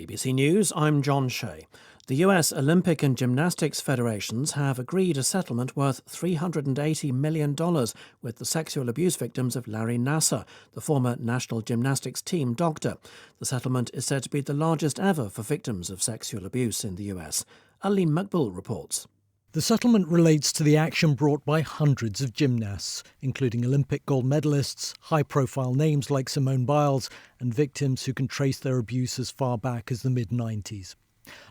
BBC News, I'm John Shea. The US Olympic and Gymnastics Federations have agreed a settlement worth $380 million with the sexual abuse victims of Larry Nassar, the former national gymnastics team doctor. The settlement is said to be the largest ever for victims of sexual abuse in the US. Ali Maqbool reports. The settlement relates to the action brought by hundreds of gymnasts, including Olympic gold medalists, high-profile names like Simone Biles, and victims who can trace their abuse as far back as the mid-90s.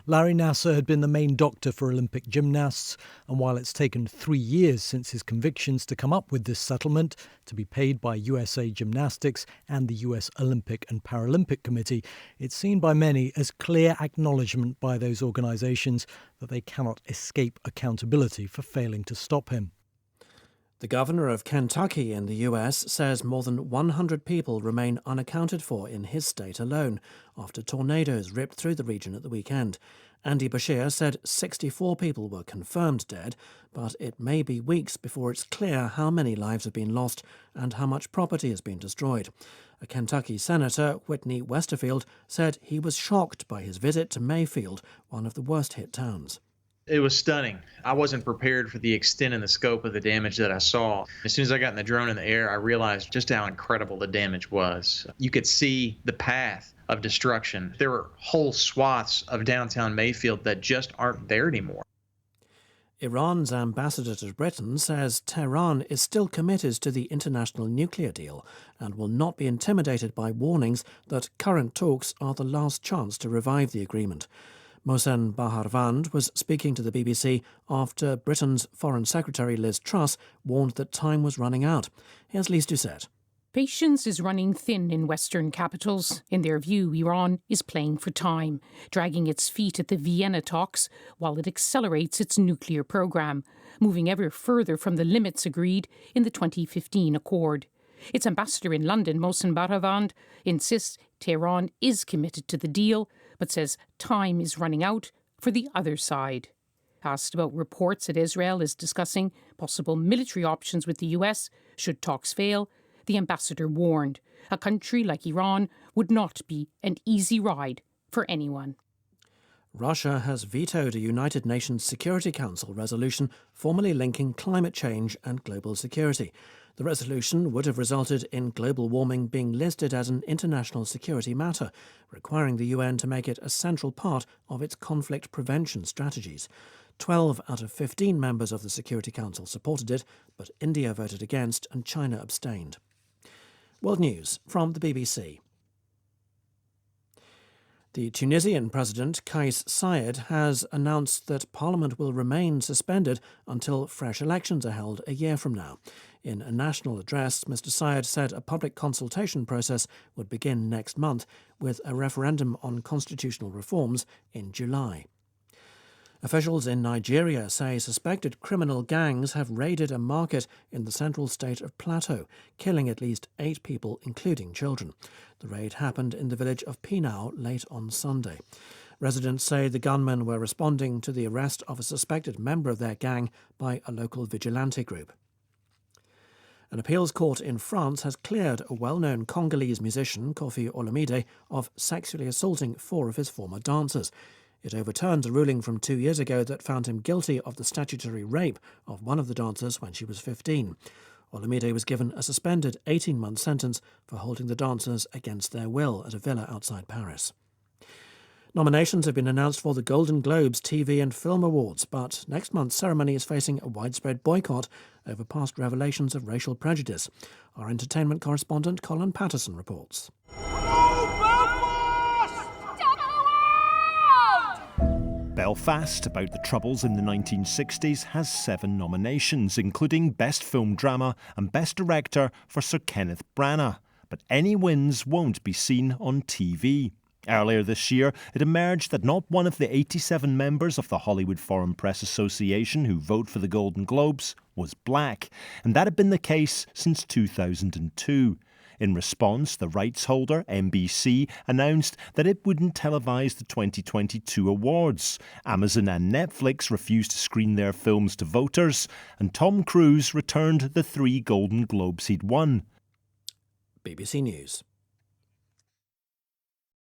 Larry Nassar had been the main doctor for Olympic gymnasts, and while it's taken 3 years since his convictions to come up with this settlement, to be paid by USA Gymnastics and the US Olympic and Paralympic Committee, it's seen by many as clear acknowledgement by those organisations that they cannot escape accountability for failing to stop him. The governor of Kentucky in the US says more than 100 people remain unaccounted for in his state alone after tornadoes ripped through the region at the weekend. Andy Beshear said 64 people were confirmed dead, but it may be weeks before it's clear how many lives have been lost and how much property has been destroyed. A Kentucky senator, Whitney Westerfield, said he was shocked by his visit to Mayfield, one of the worst-hit towns. It was stunning. I wasn't prepared for the extent and the scope of the damage that I saw. As soon as I got in the drone in the air, I realized just how incredible the damage was. You could see the path of destruction. There were whole swaths of downtown Mayfield that just aren't there anymore. Iran's ambassador to Britain says Tehran is still committed to the international nuclear deal and will not be intimidated by warnings that current talks are the last chance to revive the agreement. Mohsen Baharvand was speaking to the BBC after Britain's Foreign Secretary Liz Truss warned that time was running out. Here's Lise Doucette. Patience is running thin in Western capitals. In their view, Iran is playing for time, dragging its feet at the Vienna talks while it accelerates its nuclear program, moving ever further from the limits agreed in the 2015 accord. Its ambassador in London, Mohsen Baharvand, insists Tehran is committed to the deal, but says time is running out for the other side. Asked about reports that Israel is discussing possible military options with the US should talks fail, the ambassador warned a country like Iran would not be an easy ride for anyone. Russia has vetoed a United Nations Security Council resolution formally linking climate change and global security. The resolution would have resulted in global warming being listed as an international security matter, requiring the UN to make it a central part of its conflict prevention strategies. 12 out of 15 members of the Security Council supported it, but India voted against and China abstained. World News from the BBC. The Tunisian President Kais Saied has announced that Parliament will remain suspended until fresh elections are held a year from now. In a national address, Mr Saied said a public consultation process would begin next month, with a referendum on constitutional reforms in July. Officials in Nigeria say suspected criminal gangs have raided a market in the central state of Plateau, killing at least 8 people, including children. The raid happened in the village of Pinau late on Sunday. Residents say the gunmen were responding to the arrest of a suspected member of their gang by a local vigilante group. An appeals court in France has cleared a well-known Congolese musician, Koffi Olomide, of sexually assaulting 4 of his former dancers. It overturned a ruling from 2 years ago that found him guilty of the statutory rape of one of the dancers when she was 15. Olomide was given a suspended 18-month sentence for holding the dancers against their will at a villa outside Paris. Nominations have been announced for the Golden Globes TV and Film Awards, but next month's ceremony is facing a widespread boycott over past revelations of racial prejudice. Our entertainment correspondent Colin Patterson reports. Belfast, about the Troubles in the 1960s, has 7 nominations, including Best Film Drama and Best Director for Sir Kenneth Branagh. But any wins won't be seen on TV. Earlier this year, it emerged that not one of the 87 members of the Hollywood Foreign Press Association who vote for the Golden Globes was black, and that had been the case since 2002. In response, the rights holder, NBC, announced that it wouldn't televise the 2022 awards. Amazon and Netflix refused to screen their films to voters, and Tom Cruise returned the 3 Golden Globes he'd won. BBC News.